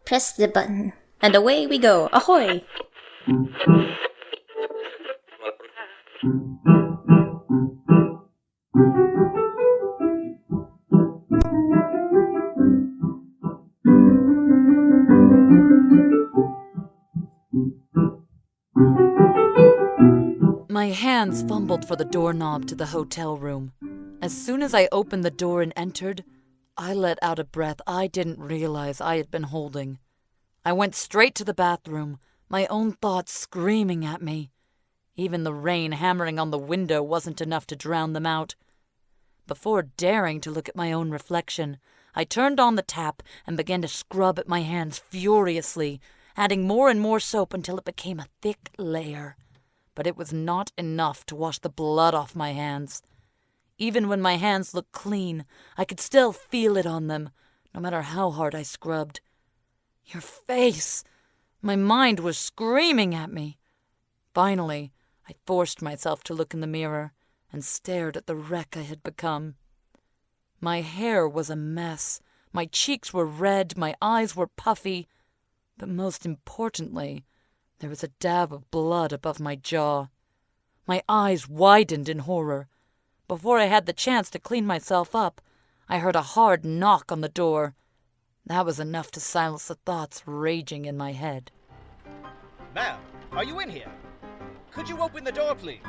Press the button, and away we go. Ahoy! My hands fumbled for the doorknob to the hotel room. As soon as I opened the door and entered, I let out a breath I didn't realize I had been holding. I went straight to the bathroom, my own thoughts screaming at me. Even the rain hammering on the window wasn't enough to drown them out. Before daring to look at my own reflection, I turned on the tap and began to scrub at my hands furiously, adding more and more soap until it became a thick layer. But it was not enough to wash the blood off my hands. Even when my hands looked clean, I could still feel it on them, no matter how hard I scrubbed. Your face! My mind was screaming at me. Finally, I forced myself to look in the mirror and stared at the wreck I had become. My hair was a mess. My cheeks were red, my eyes were puffy. But most importantly, there was a dab of blood above my jaw. My eyes widened in horror. Before I had the chance to clean myself up, I heard a hard knock on the door. That was enough to silence the thoughts raging in my head. Ma'am, are you in here? Could you open the door, please?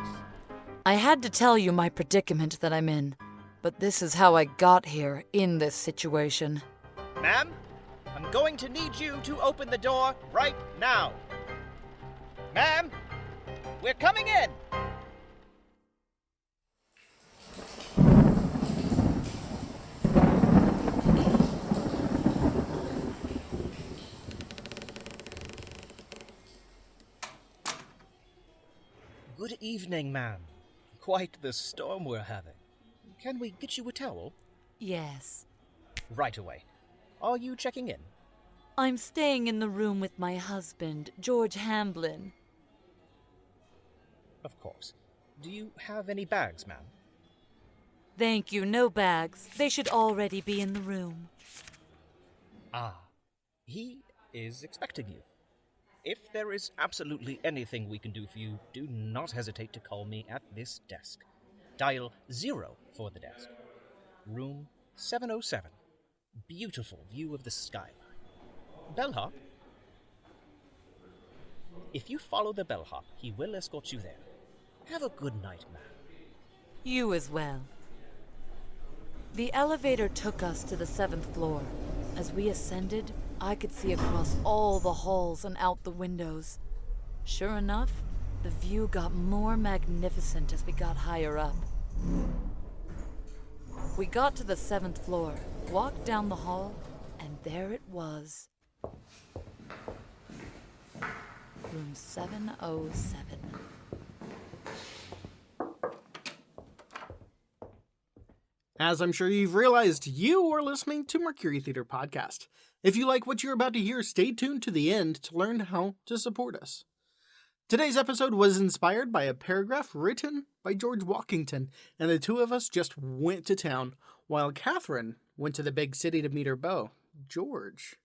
I had to tell you my predicament that I'm in, but this is how I got here in this situation. Ma'am, I'm going to need you to open the door right now. Ma'am, we're coming in! Good evening, ma'am. Quite the storm we're having. Can we get you a towel? Yes. Right away. Are you checking in? I'm staying in the room with my husband, George Hamblin. Of course. Do you have any bags, ma'am? Thank you, no bags. They should already be in the room. Ah, he is expecting you. If there is absolutely anything we can do for you, do not hesitate to call me at this desk. Dial 0 for the desk. Room 707. Beautiful view of the skyline. Bellhop? If you follow the bellhop, he will escort you there. Have a good night, ma'am. You as well. The elevator took us to the 7th floor. As we ascended, I could see across all the halls and out the windows. Sure enough, the view got more magnificent as we got higher up. We got to the 7th floor, walked down the hall, and there it was. Room 707. As I'm sure you've realized, you are listening to Mercury Theater Podcast. If you like what you're about to hear, stay tuned to the end to learn how to support us. Today's episode was inspired by a paragraph written by George Walkington, and the two of us just went to town, while Catherine went to the big city to meet her beau, George.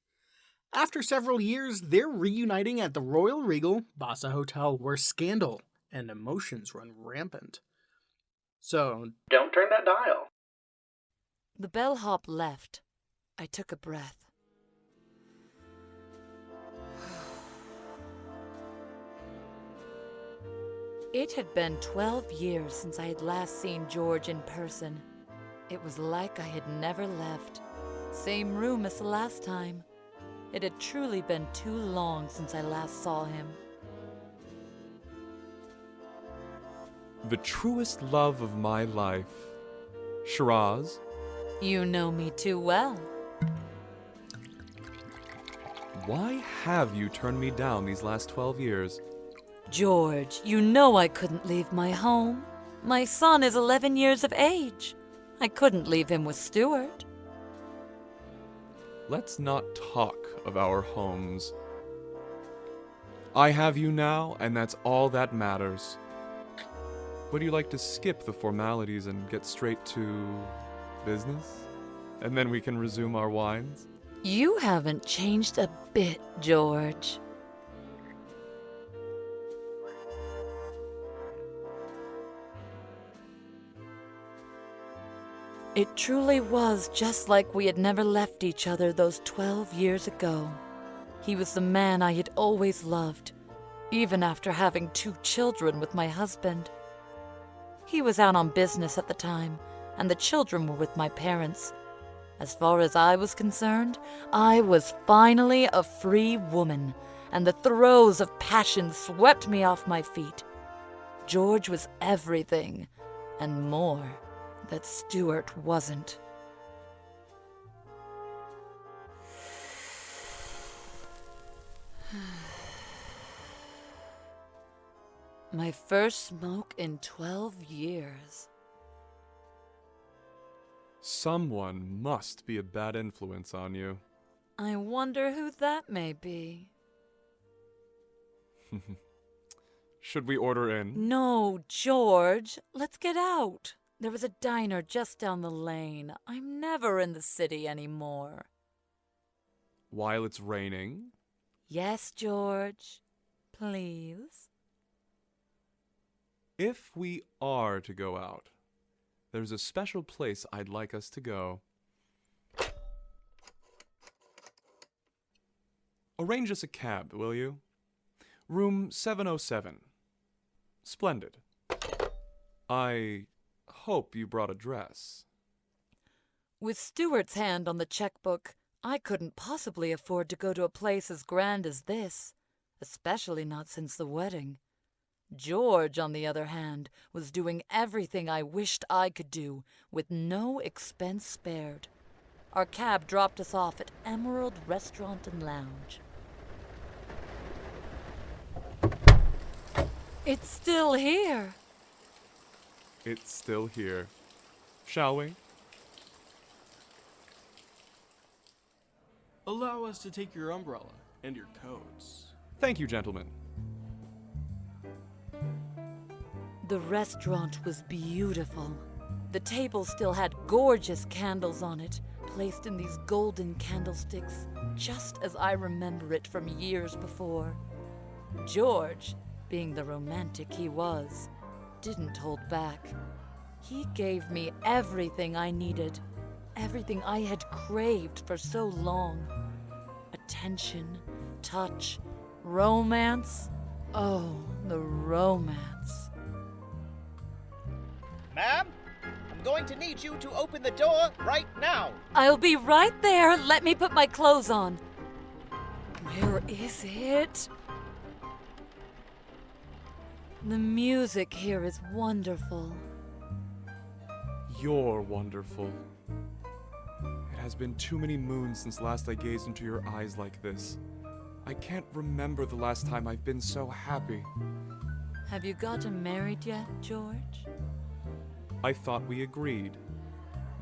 After several years, they're reuniting at the Royal Regal Bassa Hotel, where scandal and emotions run rampant. So, don't turn that dial. The bellhop left. I took a breath. It had been 12 years since I had last seen George in person. It was like I had never left. Same room as the last time. It had truly been too long since I last saw him. The truest love of my life. Shiraz? You know me too well. Why have you turned me down these last 12 years? George, you know I couldn't leave my home. My son is 11 years of age. I couldn't leave him with Stuart. Let's not talk of our homes. I have you now, and that's all that matters. Would you like to skip the formalities and get straight to business? And then we can resume our wines? You haven't changed a bit, George. It truly was just like we had never left each other those 12 years ago. He was the man I had always loved, even after having 2 children with my husband. He was out on business at the time, and the children were with my parents. As far as I was concerned, I was finally a free woman, and the throes of passion swept me off my feet. George was everything, and more, that Stuart wasn't. My first smoke in 12 years. Someone must be a bad influence on you. I wonder who that may be. Should we order in? No, George. Let's get out. There was a diner just down the lane. I'm never in the city anymore. While it's raining? Yes, George. Please. If we are to go out, there's a special place I'd like us to go. Arrange us a cab, will you? Room 707. Splendid. I hope you brought a dress. With Stuart's hand on the checkbook, I couldn't possibly afford to go to a place as grand as this, especially not since the wedding. George, on the other hand, was doing everything I wished I could do, with no expense spared. Our cab dropped us off at Emerald Restaurant and Lounge. It's still here. It's still here. Shall we? Allow us to take your umbrella and your coats. Thank you, gentlemen. The restaurant was beautiful. The table still had gorgeous candles on it, placed in these golden candlesticks, just as I remember it from years before. George, being the romantic he was, didn't hold back. He gave me everything I needed, everything I had craved for so long. Attention, touch, romance. Oh, the romance. Ma'am, I'm going to need you to open the door right now. I'll be right there. Let me put my clothes on. Where is it? The music here is wonderful. You're wonderful. It has been too many moons since last I gazed into your eyes like this. I can't remember the last time I've been so happy. Have you gotten married yet, George? I thought we agreed.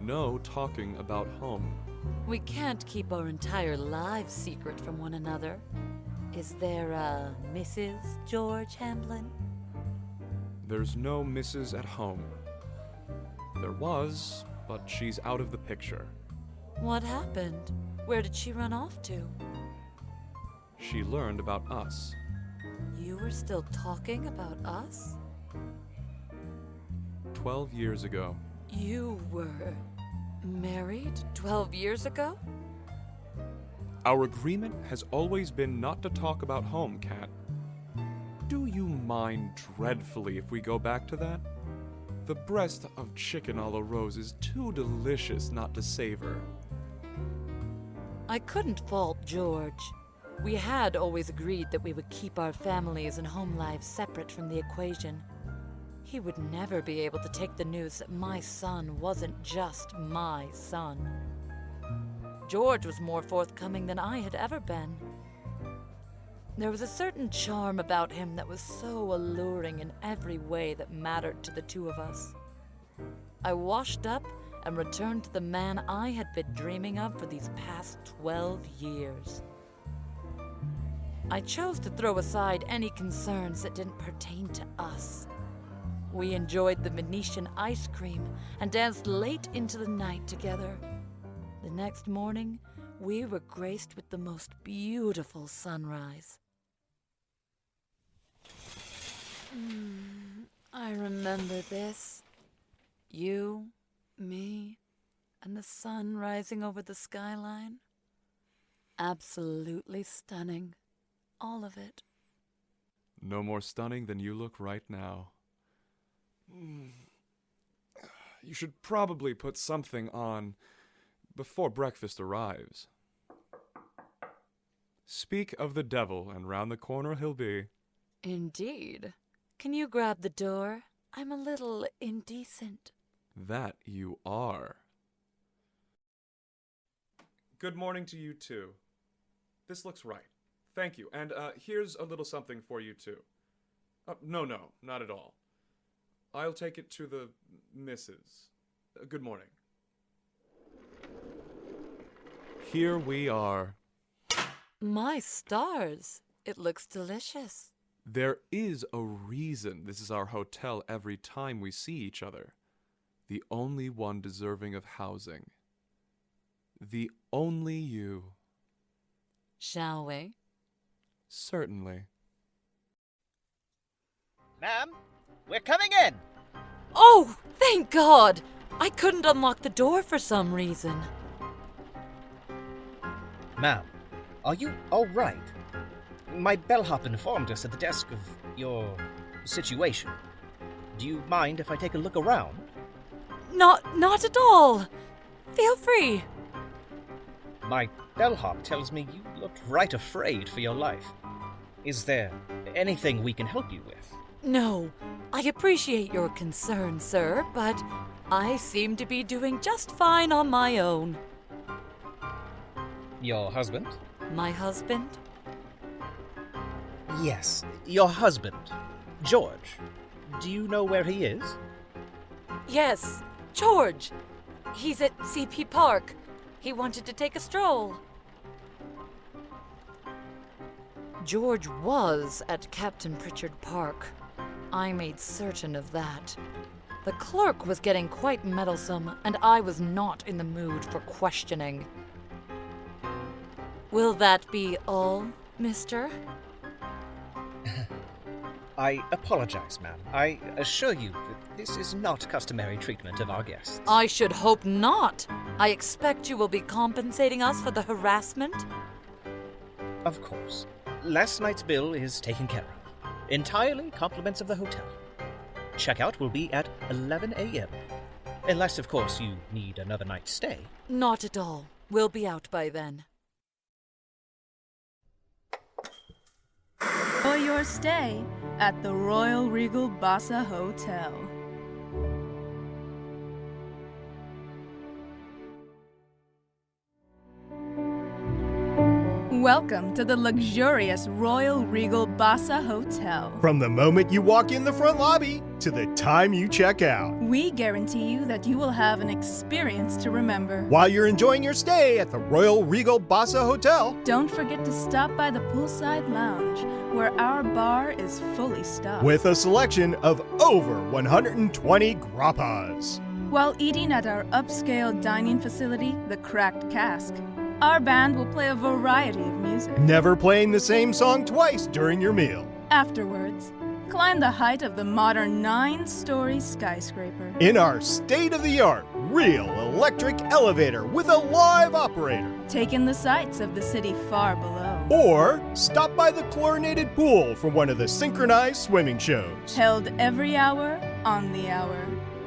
No talking about home. We can't keep our entire lives secret from one another. Is there a Mrs. George Hamblin? There's no Mrs. at home. There was, but she's out of the picture. What happened? Where did she run off to? She learned about us. You were still talking about us? 12 years ago. You were married 12 years ago? Our agreement has always been not to talk about home, Kat. Do you mind dreadfully if we go back to that? The breast of chicken a la rose is too delicious not to savor. I couldn't fault George. We had always agreed that we would keep our families and home lives separate from the equation. He would never be able to take the news that my son wasn't just my son. George was more forthcoming than I had ever been. There was a certain charm about him that was so alluring in every way that mattered to the two of us. I washed up and returned to the man I had been dreaming of for these past 12 years. I chose to throw aside any concerns that didn't pertain to us. We enjoyed the Venetian ice cream and danced late into the night together. The next morning, we were graced with the most beautiful sunrise. I remember this. You, me, and the sun rising over the skyline. Absolutely stunning. All of it. No more stunning than you look right now. You should probably put something on before breakfast arrives. Speak of the devil, and round the corner he'll be. Indeed. Can you grab the door? I'm a little indecent. That you are. Good morning to you, too. This looks right. Thank you. And here's a little something for you, too. No, not at all. I'll take it to the missus. Good morning. Here we are. My stars. It looks delicious. There is a reason this is our hotel every time we see each other. The only one deserving of housing. The only you. Shall we? Certainly. Ma'am, we're coming in! Oh, thank God! I couldn't unlock the door for some reason. Ma'am, are you all right? My bellhop informed us at the desk of your situation. Do you mind if I take a look around? Not at all. Feel free. My bellhop tells me you looked right afraid for your life. Is there anything we can help you with? No, I appreciate your concern, sir, but I seem to be doing just fine on my own. Your husband? My husband? Yes, your husband, George. Do you know where he is? Yes, George. He's at CP Park. He wanted to take a stroll. George was at Captain Pritchard Park. I made certain of that. The clerk was getting quite meddlesome, and I was not in the mood for questioning. Will that be all, mister? I apologize, ma'am. I assure you that this is not customary treatment of our guests. I should hope not. I expect you will be compensating us for the harassment. Of course. Last night's bill is taken care of. Entirely compliments of the hotel. Checkout will be at 11 a.m. Unless, of course, you need another night's stay. Not at all. We'll be out by then. For your stay at the Royal Regal Bassa Hotel. Welcome to the luxurious Royal Regal Bassa Hotel. From the moment you walk in the front lobby to the time you check out. We guarantee you that you will have an experience to remember. While you're enjoying your stay at the Royal Regal Bassa Hotel, Don't forget to stop by the poolside lounge, where our bar is fully stocked. with a selection of over 120 grappas. While eating at our upscale dining facility, the Cracked Cask, our band will play a variety of music. Never playing the same song twice during your meal. Afterwards, climb the height of the modern 9-story skyscraper. In our state-of-the-art, real electric elevator with a live operator. Take in the sights of the city far below. Or stop by the chlorinated pool for one of the synchronized swimming shows. Held every hour on the hour.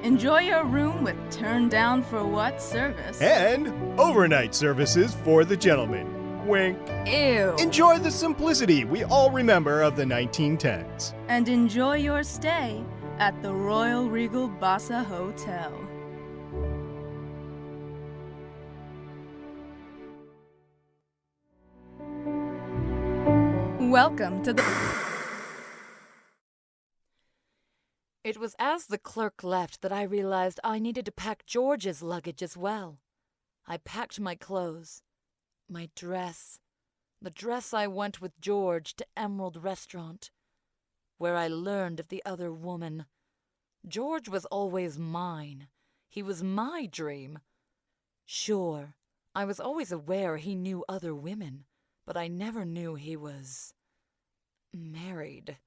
Enjoy your room with turn down for what service. And overnight services for the gentlemen. Wink. Ew. Enjoy the simplicity we all remember of the 1910s. And enjoy your stay at the Royal Regal Bassa Hotel. Welcome to the... It was as the clerk left that I realized I needed to pack George's luggage as well. I packed my clothes, my dress, the dress I went with George to Emerald Restaurant, where I learned of the other woman. George was always mine. He was my dream. Sure, I was always aware he knew other women, but I never knew he was married.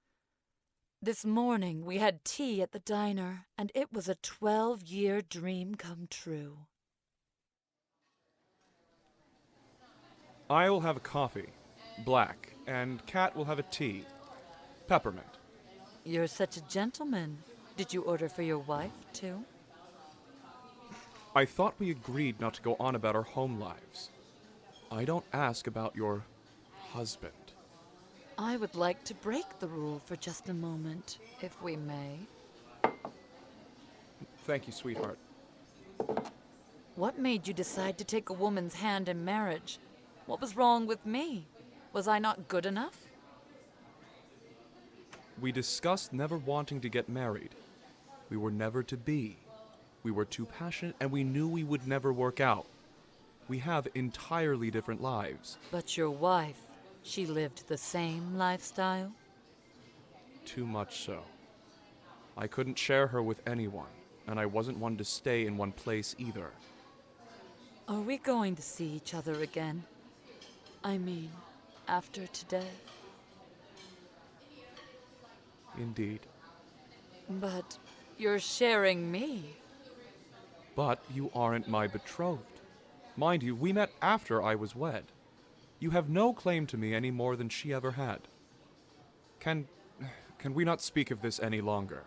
This morning we had tea at the diner, and it was a 12-year dream come true. I will have a coffee, black, and Kat will have a tea, peppermint. You're such a gentleman. Did you order for your wife, too? I thought we agreed not to go on about our home lives. I don't ask about your husband. I would like to break the rule for just a moment, if we may. Thank you, sweetheart. What made you decide to take a woman's hand in marriage? What was wrong with me? Was I not good enough? We discussed never wanting to get married. We were never to be. We were too passionate, and we knew we would never work out. We have entirely different lives. But your wife, she lived the same lifestyle? Too much so. I couldn't share her with anyone, and I wasn't one to stay in one place either. Are we going to see each other again? I mean, after today? Indeed. But you're sharing me. But you aren't my betrothed. Mind you, we met after I was wed. You have no claim to me any more than she ever had. Can we not speak of this any longer?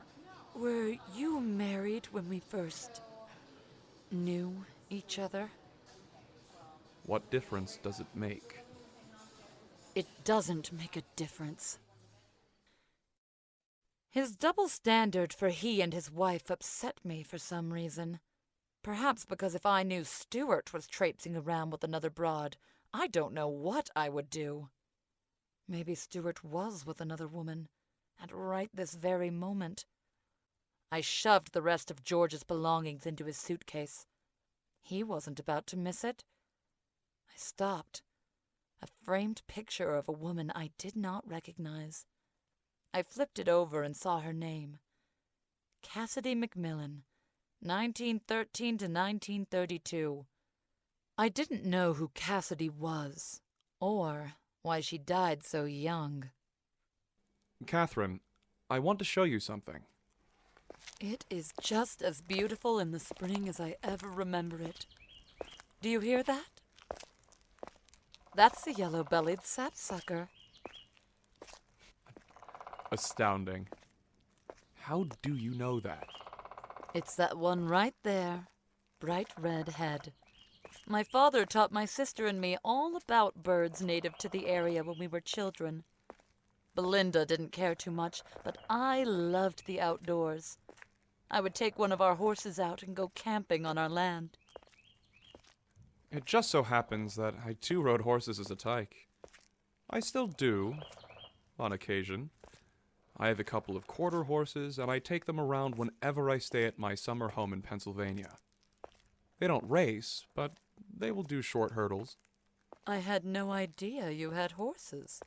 Were you married when we first knew each other? What difference does it make? It doesn't make a difference. His double standard for he and his wife upset me for some reason. Perhaps because if I knew Stuart was traipsing around with another broad, I don't know what I would do. Maybe Stuart was with another woman, and right this very moment. I shoved the rest of George's belongings into his suitcase. He wasn't about to miss it. I stopped. A framed picture of a woman I did not recognize. I flipped it over and saw her name. Cassidy McMillan, 1913 to 1932. I didn't know who Cassidy was, or why she died so young. Catherine, I want to show you something. It is just as beautiful in the spring as I ever remember it. Do you hear that? That's the yellow-bellied sapsucker. Astounding. How do you know that? It's that one right there. Bright red head. My father taught my sister and me all about birds native to the area when we were children. Belinda didn't care too much, but I loved the outdoors. I would take one of our horses out and go camping on our land. It just so happens that I too rode horses as a tyke. I still do, on occasion. I have a couple of quarter horses, and I take them around whenever I stay at my summer home in Pennsylvania. They don't race, but they will do short hurdles. I had no idea you had horses.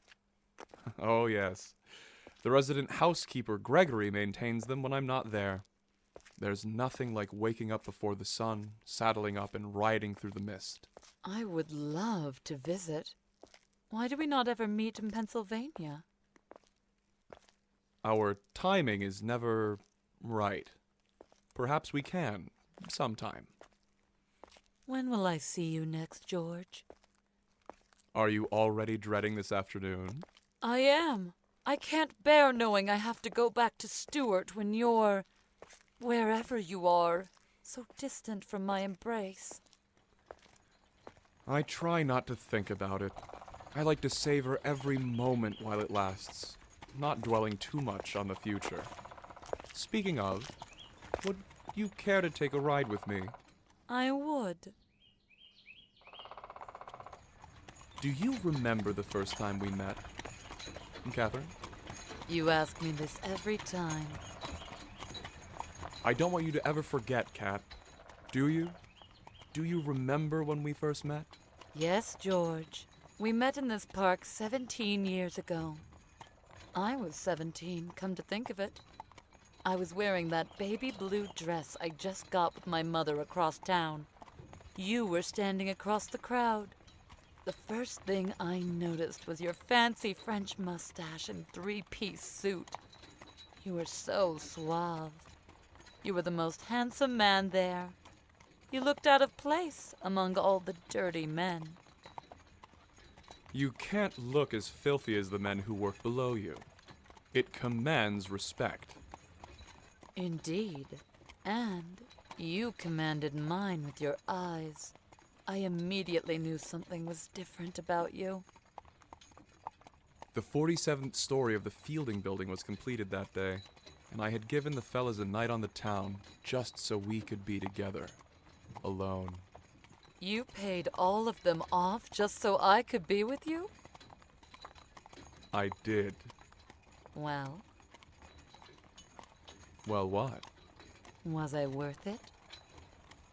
Oh, yes. The resident housekeeper, Gregory, maintains them when I'm not there. There's nothing like waking up before the sun, saddling up, and riding through the mist. I would love to visit. Why do we not ever meet in Pennsylvania? Our timing is never right. Perhaps we can, sometime. When will I see you next, George? Are you already dreading this afternoon? I am. I can't bear knowing I have to go back to Stuart when you're, wherever you are, so distant from my embrace. I try not to think about it. I like to savor every moment while it lasts, not dwelling too much on the future. Speaking of, would you care to take a ride with me? I would. Do you remember the first time we met, Catherine? You ask me this every time. I don't want you to ever forget, Kat. Do you? Do you remember when we first met? Yes, George. We met in this park 17 years ago. I was 17, come to think of it. I was wearing that baby blue dress I just got with my mother across town. You were standing across the crowd. The first thing I noticed was your fancy French mustache and three-piece suit. You were so suave. You were the most handsome man there. You looked out of place among all the dirty men. You can't look as filthy as the men who work below you. It commands respect. Indeed. And you commanded mine with your eyes. I immediately knew something was different about you. The 47th story of the Fielding building was completed that day, and I had given the fellas a night on the town just so we could be together. Alone. You paid all of them off just so I could be with you? I did. Well, Well, what? was I worth it?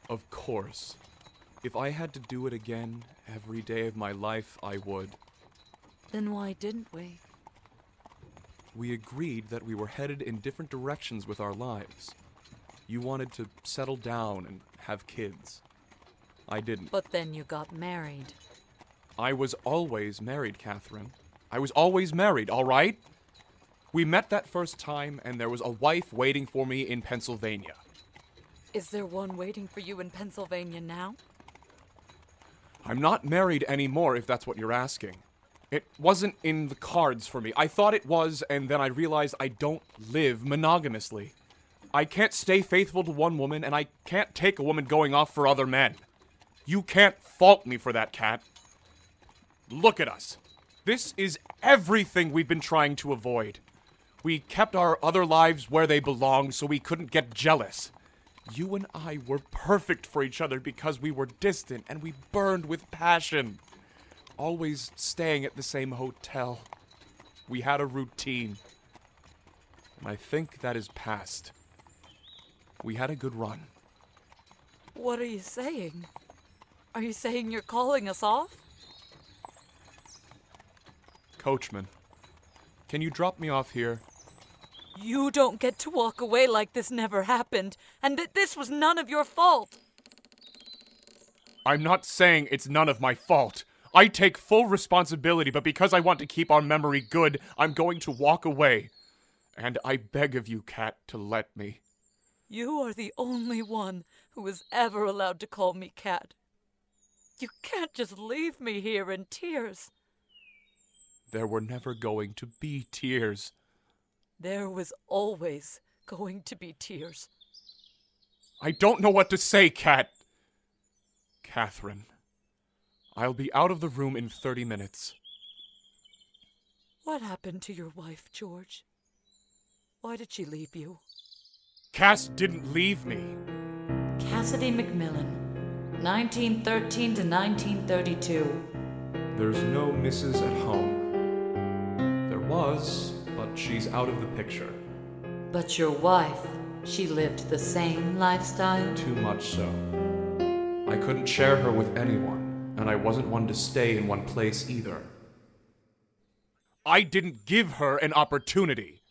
Of course. If I had to do it again every day of my life, I would. Then why didn't we? We agreed that we were headed in different directions with our lives. You wanted to settle down and have kids. I didn't. But then you got married. I was always married, Catherine. I was always married, all right? We met that first time, and there was a wife waiting for me in Pennsylvania. Is there one waiting for you in Pennsylvania now? I'm not married anymore, if that's what you're asking. It wasn't in the cards for me. I thought it was, and then I realized I don't live monogamously. I can't stay faithful to one woman, and I can't take a woman going off for other men. You can't fault me for that, Kat. Look at us. This is everything we've been trying to avoid. We kept our other lives where they belong so we couldn't get jealous. You and I were perfect for each other because we were distant and we burned with passion. Always staying at the same hotel. We had a routine. And I think that is past. We had a good run. What are you saying? Are you saying you're calling us off? Coachman, can you drop me off here? You don't get to walk away like this never happened, and that this was none of your fault. I'm not saying it's none of my fault. I take full responsibility, but because I want to keep our memory good, I'm going to walk away. And I beg of you, Kat, to let me. You are the only one who was ever allowed to call me Kat. You can't just leave me here in tears. There were never going to be tears. There was always going to be tears. I don't know what to say, Kat. Catherine, I'll be out of the room in 30 minutes. What happened to your wife, George? Why did she leave you? Cass didn't leave me. Cassidy McMillan, 1913 to 1932. There's no Mrs. at home. There was, but she's out of the picture. But your wife, she lived the same lifestyle? Too much so. I couldn't share her with anyone, and I wasn't one to stay in one place either. I didn't give her an opportunity.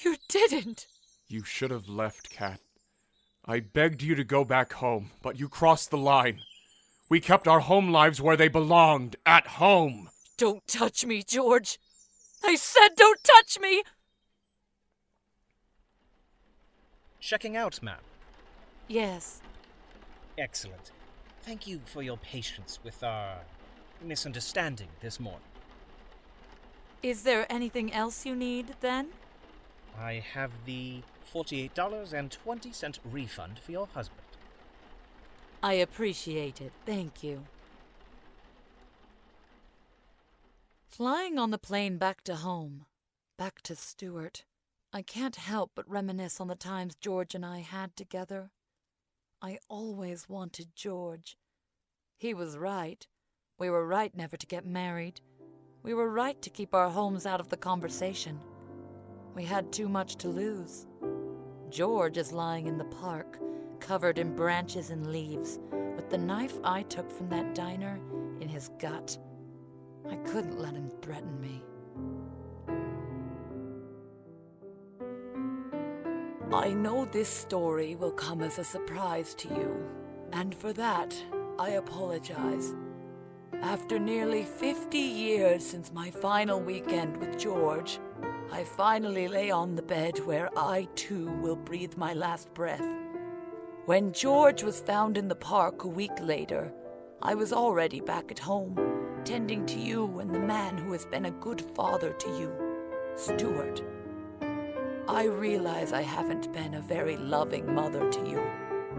You didn't! You should have left, Kat. I begged you to go back home, but you crossed the line. We kept our home lives where they belonged, at home. Don't touch me, George! I said don't touch me! Checking out, ma'am. Yes. Excellent. Thank you for your patience with our misunderstanding this morning. Is there anything else you need, then? I have the $48.20 refund for your husband. I appreciate it. Thank you. Flying on the plane back to home, back to Stuart, I can't help but reminisce on the times George and I had together. I always wanted George. He was right. We were right never to get married. We were right to keep our homes out of the conversation. We had too much to lose. George is lying in the park, covered in branches and leaves, with the knife I took from that diner in his gut. I couldn't let him threaten me. I know this story will come as a surprise to you, and for that, I apologize. After nearly 50 years since my final weekend with George, I finally lay on the bed where I too will breathe my last breath. When George was found in the park a week later, I was already back at home, tending to you and the man who has been a good father to you, Stuart. I realize I haven't been a very loving mother to you,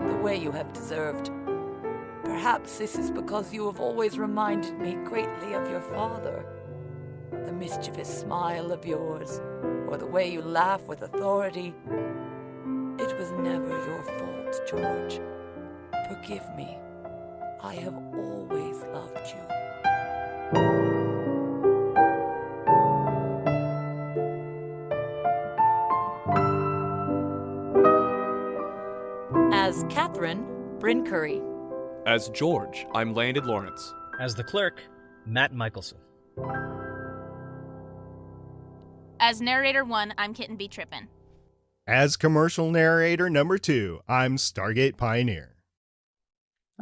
the way you have deserved. Perhaps this is because you have always reminded me greatly of your father. The mischievous smile of yours, or the way you laugh with authority. It was never your fault, George. Forgive me. I have always loved you. As Catherine, Bryn Curry. As George, I'm Landon Lawrence. As the clerk, Matt Michelson. As narrator 1, I'm Kitten B. Trippin. As commercial narrator number 2, I'm Stargate Pioneer.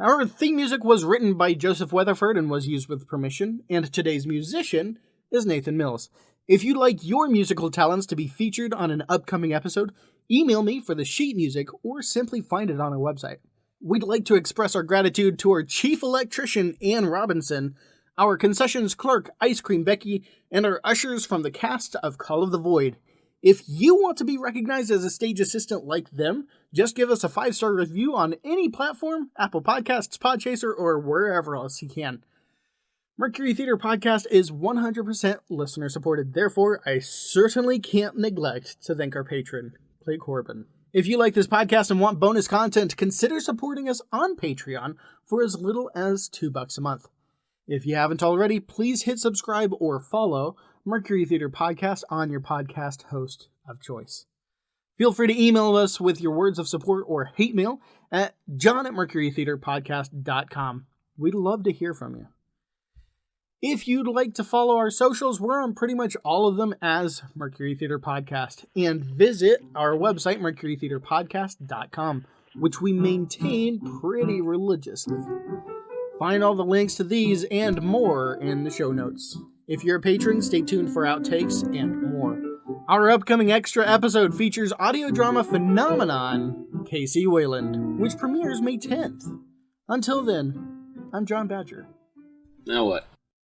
Our theme music was written by Joseph Weatherford and was used with permission, and today's musician is Nathan Mills. If you'd like your musical talents to be featured on an upcoming episode, email me for the sheet music or simply find it on our website. We'd like to express our gratitude to our chief electrician, Ann Robinson, our concessions clerk, Ice Cream Becky, and our ushers from the cast of Call of the Void. If you want to be recognized as a stage assistant like them, just give us a 5-star review on any platform, Apple Podcasts, Podchaser, or wherever else you can. Mercury Theater Podcast is 100% listener supported, therefore I certainly can't neglect to thank our patron, Clay Corbin. If you like this podcast and want bonus content, consider supporting us on Patreon for as little as $2 a month. If you haven't already, please hit subscribe or follow Mercury Theater Podcast on your podcast host of choice. Feel free to email us with your words of support or hate mail at john@mercurytheaterpodcast.com. We'd love to hear from you. If you'd like to follow our socials, we're on pretty much all of them as Mercury Theater Podcast. And visit our website, mercurytheaterpodcast.com, which we maintain pretty religiously. Find all the links to these and more in the show notes. If you're a patron, stay tuned for outtakes and more. Our upcoming extra episode features audio drama phenomenon Casey Wayland, which premieres May 10th. Until then, I'm John Badger. Now what?